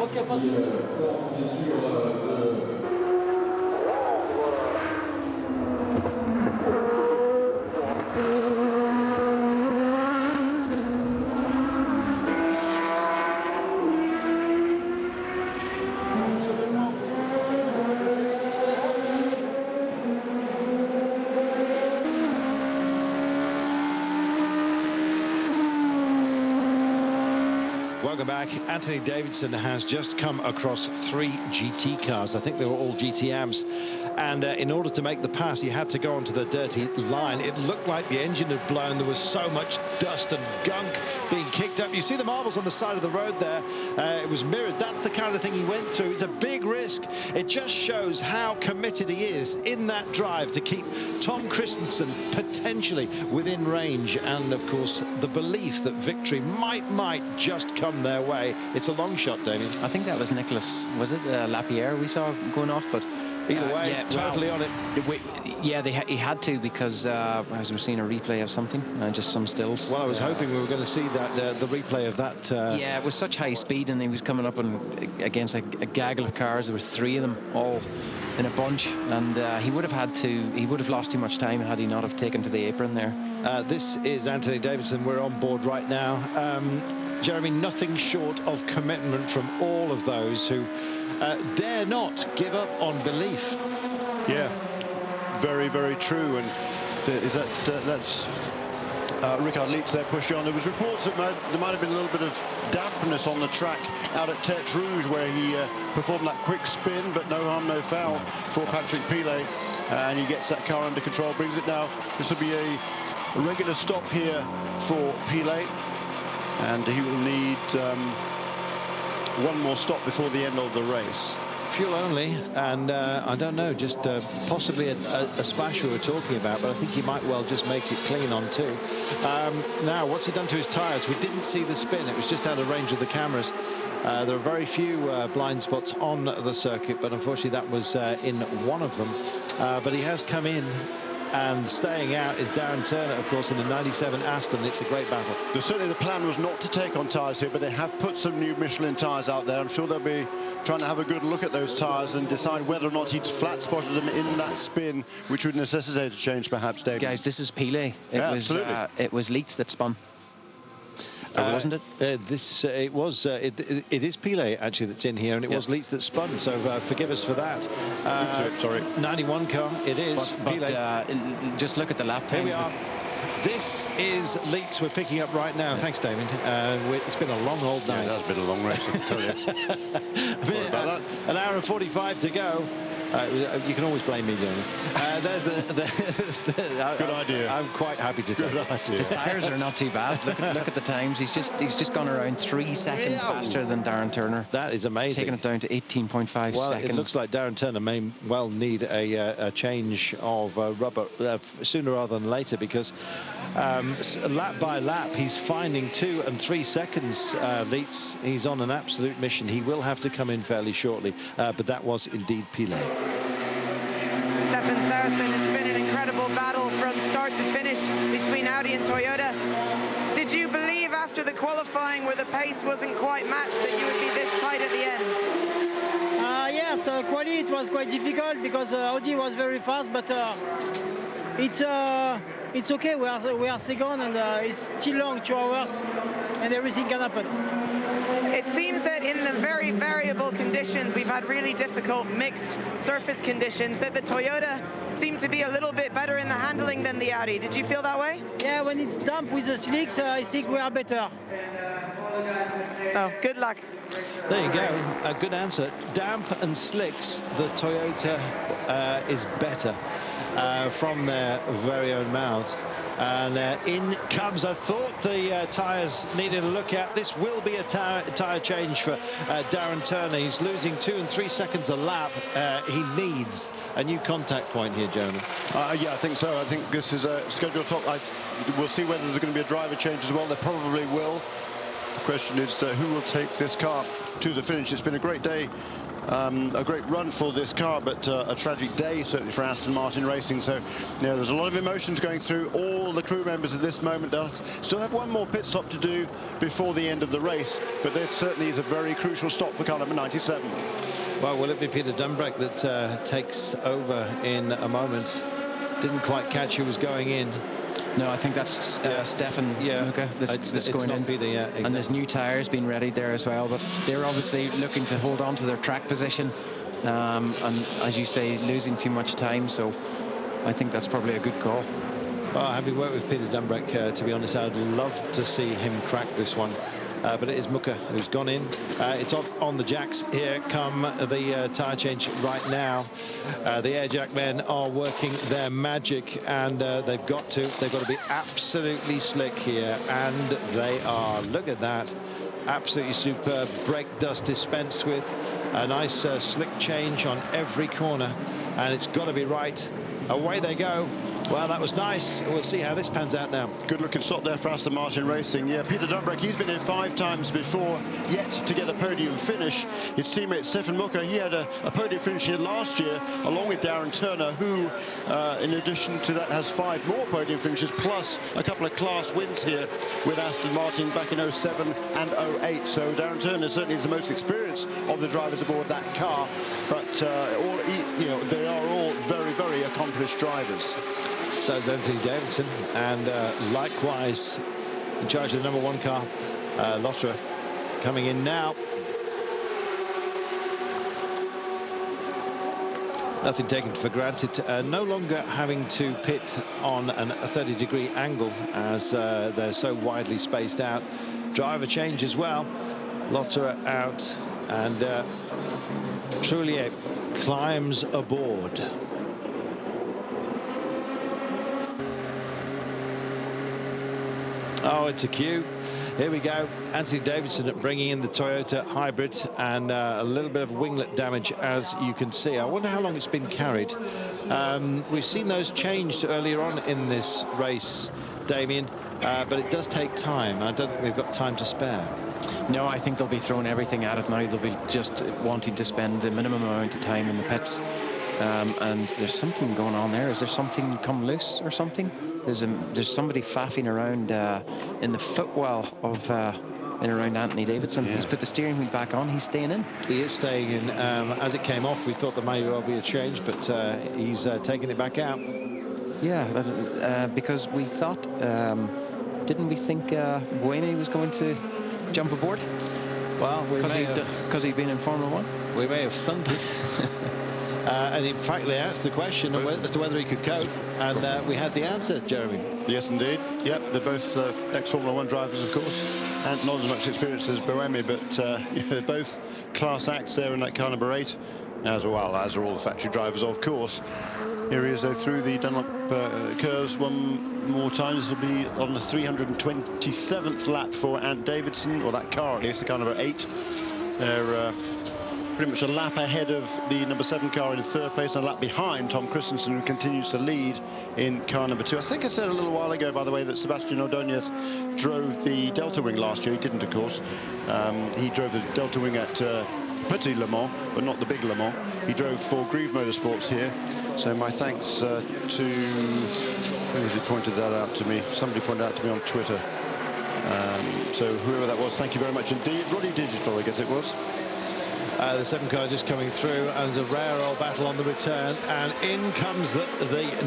Ok, pas de soucis. Welcome back. Anthony Davidson has just come across 3 GT cars. I think they were all GTMs. And in order to make the pass, he had to go onto the dirty line. It looked like the engine had blown. There was so much dust and gunk being kicked up. You see the marbles on the side of the road there. It was mirrored. That's the kind of thing he went through. It's a big risk. It just shows how committed he is in that drive to keep Tom Christensen potentially within range. And, of course, the belief that victory might just come their way. It's a long shot, Damien. I think that was Nicholas, was it Lapierre we saw going off, but either way, yeah, totally on it. Yeah, he had to, because I was seeing a replay of something, just some stills. Well, I was hoping we were going to see that the replay of that. Yeah, it was such high speed, and he was coming up against a gaggle of cars. There was 3 of them all in a bunch, and he would have lost too much time had he not have taken to the apron there. This is Anthony Davidson. We're on board right now. Jeremy, nothing short of commitment from all of those who dare not give up on belief. Yeah, very, very true. And that's Richard Leitz there pushing on. There was reports that there might have been a little bit of dampness on the track out at Tete Rouge, where he performed that quick spin, but no harm, no foul for Patrick Pilet. And he gets that car under control, brings it now. This will be a regular stop here for Pilet. And he will need one more stop before the end of the race. Fuel only, and I don't know, just possibly a splash we were talking about, but I think he might well just make it clean on 2. Now, what's he done to his tyres? We didn't see the spin. It was just out of range of the cameras. There are very few blind spots on the circuit, but unfortunately that was in one of them. But he has come in and staying out is Darren Turner, of course, in the 97 Aston. It's a great battle. Certainly the plan was not to take on tyres here, but they have put some new Michelin tyres out there. I'm sure they'll be trying to have a good look at those tyres and decide whether or not he'd flat spotted them in that spin, which would necessitate a change, perhaps, David. Guys, this is Pile. It was Leitz that spun. Wasn't it? It is Pile actually that's in here, and it was Leitz that spun. So forgive us for that. Sorry, 91 car. It is. But just look at the lap times. Here we are. This is Leitz we're picking up right now. Thanks, Damien. It's been a long old night. Yeah, that's been a long race, I can tell you. Sorry about that. An hour and 45 to go. You can always blame me, Jamie. There's good idea. I'm quite happy to take it. His tyres are not too bad. Look at the times. He's just gone around 3 seconds faster than Darren Turner. That is amazing. Taking it down to 18.5 seconds. Well, it looks like Darren Turner may well need a change of rubber sooner rather than later, because lap by lap he's finding 2 and 3 seconds. Leitz, he's on an absolute mission. He will have to come in fairly shortly, but that was indeed Pile. Stefan Saracen, it's been an incredible battle from start to finish between Audi and Toyota. Did you believe after the qualifying, where the pace wasn't quite matched, that you would be this tight at the end? Yeah, after quali it was quite difficult because Audi was very fast, but it's okay. We are second, and it's still long, 2 hours, and everything can happen. It seems that in the very variable conditions, we've had really difficult mixed surface conditions, that the Toyota seemed to be a little bit better in the handling than the Audi. Did you feel that way? Yeah, when it's damp with the slicks, I think we are better. So, good luck. There you go. A good answer. Damp and slicks, the Toyota is better from their very own mouths. And in comes, I thought the tyres needed a look at. This will be a tyre change for Darren Turner. He's losing 2 and 3 seconds a lap. He needs a new contact point here, Jonah. Yeah, I think so. I think this is a scheduled top. We'll see whether there's going to be a driver change as well. There probably will. The question is who will take this car to the finish. It's been a great day. A great run for this car, but a tragic day certainly for Aston Martin Racing. So, there's a lot of emotions going through all the crew members at this moment. They'll still have one more pit stop to do before the end of the race, but this certainly is a very crucial stop for car number 97. Well, will it be Peter Dunbrek that takes over in a moment? Didn't quite catch who was going in. No, I think that's Stefan Muka that's going in. Peter, exactly. And there's new tyres being readied there as well, but they're obviously looking to hold on to their track position, and as you say, losing too much time, so I think that's probably a good call. Well, having worked with Peter Dunbrek, to be honest, I'd love to see him crack this one. But it is Muka who's gone in. It's on the jacks. Here come the tyre change right now. The air jack men are working their magic, and they've got to be absolutely slick here, and they are. Look at that. Absolutely superb. Brake dust dispensed with. A nice slick change on every corner, and it's got to be right. Away they go. Well, that was nice. We'll see how this pans out now. Good looking stop there for Aston Martin Racing. Yeah, Peter Dunbrek, he's been here 5 times before, yet to get a podium finish. His teammate Stefan Muka, he had a podium finish here last year, along with Darren Turner, who, in addition to that, has 5 more podium finishes, plus a couple of class wins here with Aston Martin back in 07 and 08. So Darren Turner certainly is the most experienced of the drivers aboard that car, but they are all very, very accomplished drivers. So is Anthony Davidson, and likewise in charge of the number 1 car, Lotterer, coming in now. Nothing taken for granted. No longer having to pit on a 30-degree angle, as they're so widely spaced out. Driver change as well. Lotterer out, and Trullier climbs aboard. Oh, it's a cue. Here we go. Anthony Davidson bringing in the Toyota hybrid, and a little bit of winglet damage, as you can see. I wonder how long it's been carried. We've seen those changed earlier on in this race, Damien, but it does take time. I don't think they've got time to spare. No, I think they'll be throwing everything at it now. They'll be just wanting to spend the minimum amount of time in the pits. and there's something going on there. Is there something come loose or something? There's somebody faffing around in the footwell of in around Anthony Davidson. Yeah. He's put the steering wheel back on. He's staying in. He is staying in. As it came off, we thought there may well be a change, but he's taking it back out. Yeah, because we thought, didn't we think Buemi was going to jump aboard? Well, because he'd been in Formula 1. We may have thundered. And in fact, they asked the question as to whether he could cope, and we had the answer, Jeremy. Yes, indeed. Yep, they're both ex-Formula 1 drivers, of course, and not as much experience as Buemi, but they're both class acts there in that car number 8, as well as are all the factory drivers, of course. Here he is, though, through the Dunlop curves one more time. This will be on the 327th lap for Ant Davidson, or that car at least, the car number 8. They're pretty much a lap ahead of the number 7 car in 3rd place, and a lap behind Tom Christensen, who continues to lead in car number 2. I think I said a little while ago, by the way, that Sebastian Ordóñez drove the Delta Wing last year. He didn't, of course. He drove the Delta Wing at Petit Le Mans, but not the big Le Mans. He drove for Grieve Motorsports here. So my thanks to... Who pointed that out to me? Somebody pointed out to me on Twitter. So whoever that was, thank you very much indeed. Roddy Digital, I guess it was. The 7 car just coming through, and there's a rare old battle on the return, and in comes the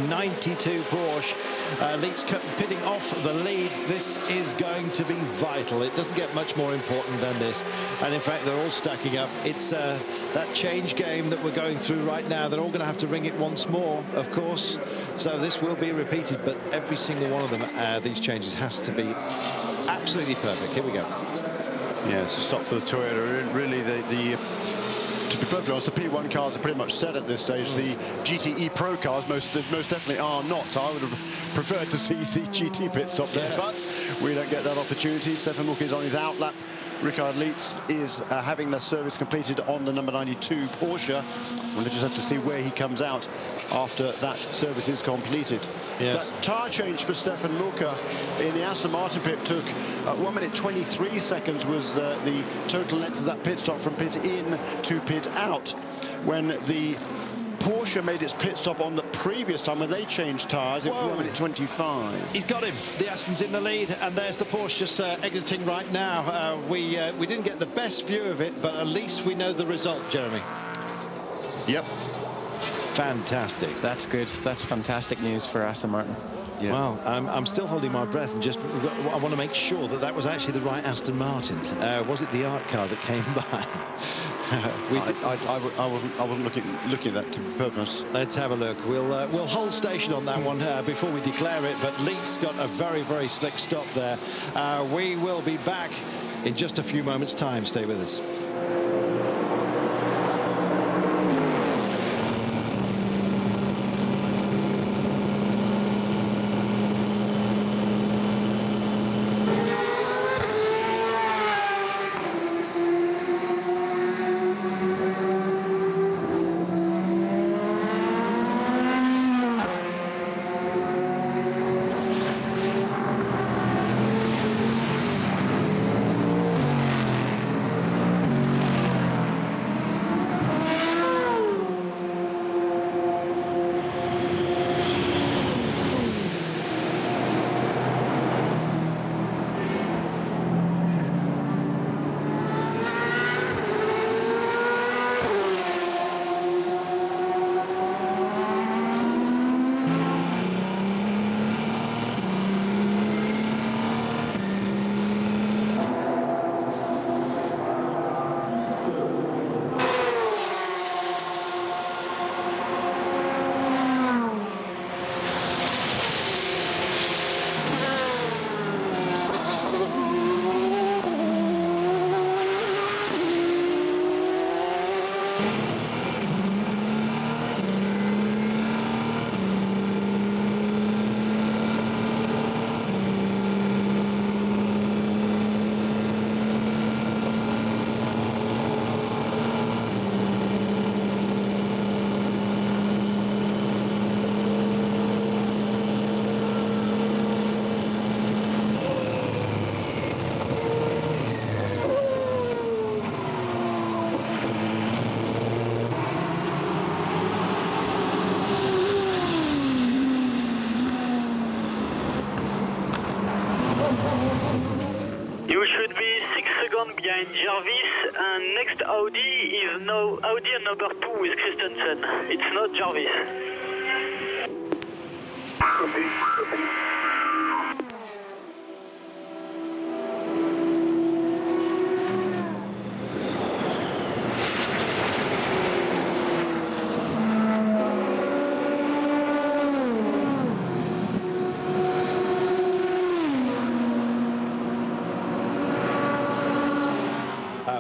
92 Porsche. Leeds pitting off the leads. This is going to be vital. It doesn't get much more important than this, and in fact they're all stacking up. It's that change game that we're going through right now. They're all going to have to ring it once more, of course, so this will be repeated, but every single one of them, these changes, has to be absolutely perfect. Here we go. Yeah, it's a stop for the Toyota. Really, to be perfectly honest, the P1 cars are pretty much set at this stage. The GTE Pro cars most definitely are not. So I would have preferred to see the GT pit stop there, but we don't get that opportunity. Stefan Mucke is on his outlap. Richard Lietz is having the service completed on the number 92 Porsche. We'll just have to see where he comes out after that service is completed. Yes. That tyre change for Stefan Mucke in the Aston Martin pit took 1 minute 23 seconds was the total length of that pit stop from pit in to pit out. When the Porsche made its pit stop on the previous time when they changed tyres, it was 1 minute 25. He's got him. The Aston's in the lead, and there's the Porsche just exiting right now. We didn't get the best view of it, but at least we know the result, Jeremy. Yep. Fantastic. That's good. That's fantastic news for Aston Martin. Yeah. Well, I'm still holding my breath, and just I want to make sure that that was actually the right Aston Martin. Was it the art car that came by? I wasn't looking at that, to be perfectly honest. Let's have a look. We'll hold station on that one before we declare it, but Leeds got a very, very slick stop there. We will be back in just a few moments' time. Stay with us. And next Audi is now Audi and number 2 with Christensen. It's not Jarvis.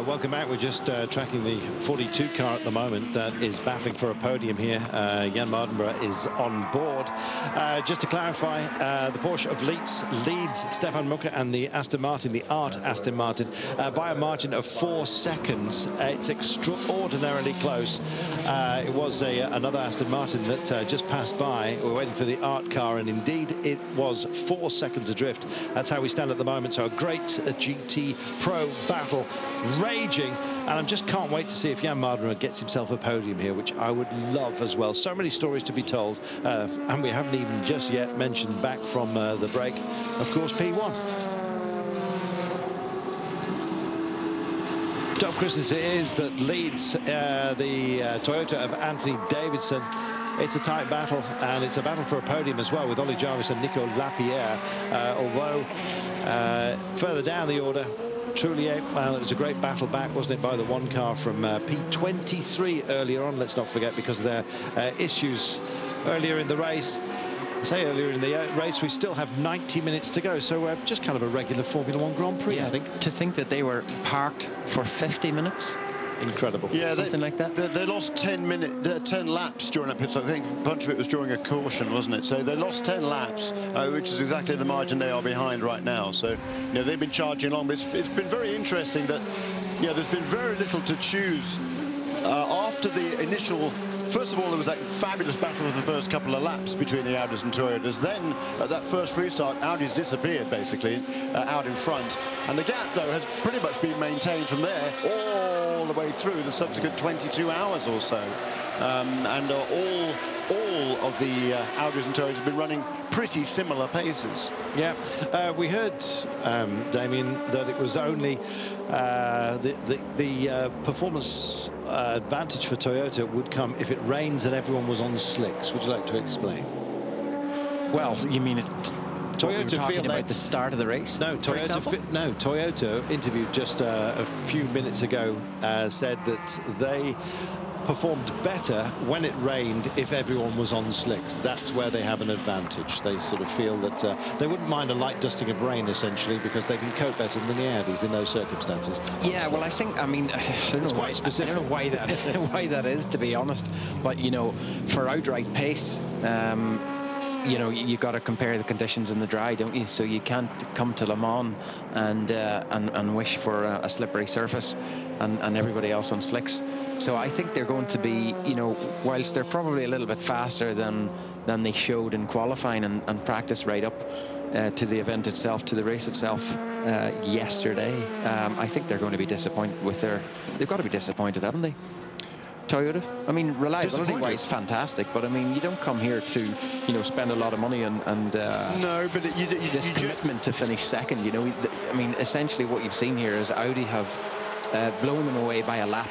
Welcome back. We're just tracking the 42 car at the moment that is battling for a podium here. Jan Mardenborough is on board. Just to clarify, the Porsche of Leeds leads Stefan Mucker and the Aston Martin, the Art Aston Martin, by a margin of 4 seconds. It's extraordinarily close. It was another Aston Martin that just passed by. We're waiting for the Art car, and indeed it was 4 seconds adrift. That's how we stand at the moment. So a great GT Pro battle raging, and I just can't wait to see if Jan Mardenborough gets himself a podium here, which I would love as well. So many stories to be told, and we haven't even just yet mentioned, back from the break, of course, P1. Top Christmas it is that leads the Toyota of Anthony Davidson. It's a tight battle, and it's a battle for a podium as well, with Ollie Jarvis and Nico Lapierre, although further down the order, Trulier, well, it was a great battle back, wasn't it, by the one car from P23 earlier on, let's not forget, because of their issues earlier in the race. Earlier in the race, we still have 90 minutes to go, so just kind of a regular Formula 1 Grand Prix, yeah, I think. To think that they were parked for 50 minutes. Incredible. Yeah, something like that. They lost 10 laps during that pit stop. I think a bunch of it was during a caution, wasn't it? So they lost 10 laps, which is exactly the margin they are behind right now. So, you know, they've been charging along, but it's been very interesting that, yeah, there's been very little to choose after the initial. First of all, there was that fabulous battle of the first couple of laps between the Audis and Toyotas. Then, at that first restart, Audis disappeared, basically, out in front. And the gap, though, has pretty much been maintained from there all the way through the subsequent 22 hours or so. And all of the Audis and Toyotas have been running pretty similar paces. Yeah, we heard, Damien, that it was only the performance advantage for Toyota would come if it rains and everyone was on slicks. Would you like to explain? Well, you mean it? Toyota talking about the start of the race? No, Toyota interviewed just a few minutes ago said that they performed better when it rained if everyone was on slicks. That's where they have an advantage. They sort of feel that they wouldn't mind a light dusting of rain, essentially, because they can cope better than the Audis in those circumstances. Yeah, well, I mean, I don't know quite specific. I don't know why that why that is, to be honest. But you know, for outright pace, you know, you got to compare the conditions in the dry, don't you? So you can't come to Le Mans and wish for a slippery surface and everybody else on slicks. So I think they're going to be, you know, whilst they're probably a little bit faster than they showed in qualifying and practice right up to the event itself, to the race itself yesterday, I think they're going to be disappointed with they've got to be disappointed, haven't they? Toyota. I mean, reliability-wise, fantastic, but I mean, you don't come here to, you know, spend a lot of money and no, but this commitment to finish second. You know, I mean, essentially what you've seen here is Audi have blown them away by a lap,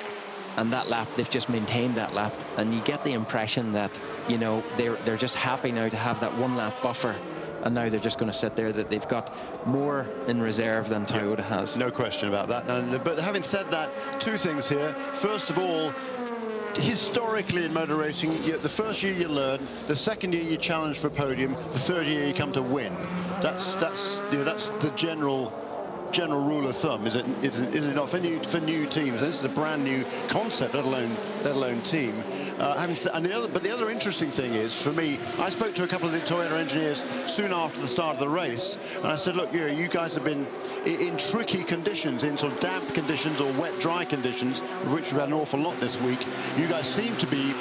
and that lap they've just maintained that lap, and you get the impression that, you know, they're just happy now to have that 1 lap buffer. And now they're just going to sit there, that they've got more in reserve than Toyota has. No question about that. But having said that, 2 things here. First of all, historically in motor racing, the first year you learn, the second year you challenge for a podium, the third year you come to win. That's the general rule of thumb, is it not, for new teams? This is a brand new concept, let alone team. But the other interesting thing is, for me, I spoke to a couple of the Toyota engineers soon after the start of the race, and I said, look, you guys have been in tricky conditions, in sort of damp conditions or wet, dry conditions, of which we've had an awful lot this week. You guys seem to be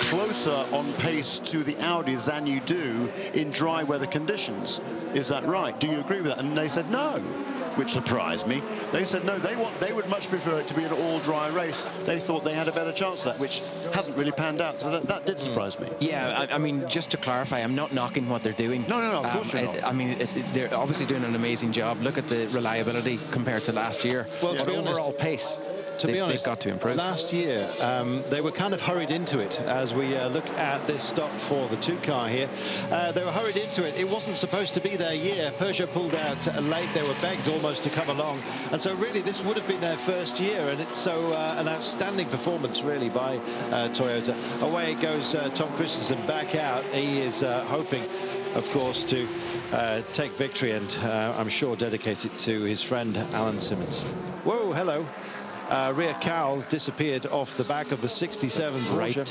closer on pace to the Audis than you do in dry weather conditions. Is that right? Do you agree with that? And they said no. which surprised me. They said no, they would much prefer it to be an all-dry race. They thought they had a better chance of that, which hasn't really panned out. So that did surprise me. Yeah, I mean, just to clarify, I'm not knocking what they're doing. No, of course you're not. I mean, they're obviously doing an amazing job. Look at the reliability compared to last year. Well, to be honest, overall pace, they've got to improve. Last year, they were kind of hurried into it. As we look at this stop for the 2-car here, they were hurried into it. It wasn't supposed to be their year. Peugeot pulled out late. They were begged almost to come along, and so really this would have been their first year, and it's so an outstanding performance really by Toyota. Away goes Tom Christensen back out. He is hoping, of course, to take victory, and I'm sure dedicate it to his friend Alan Simmons. Whoa, hello. Ria Cowell disappeared off the back of the 67 Porsche.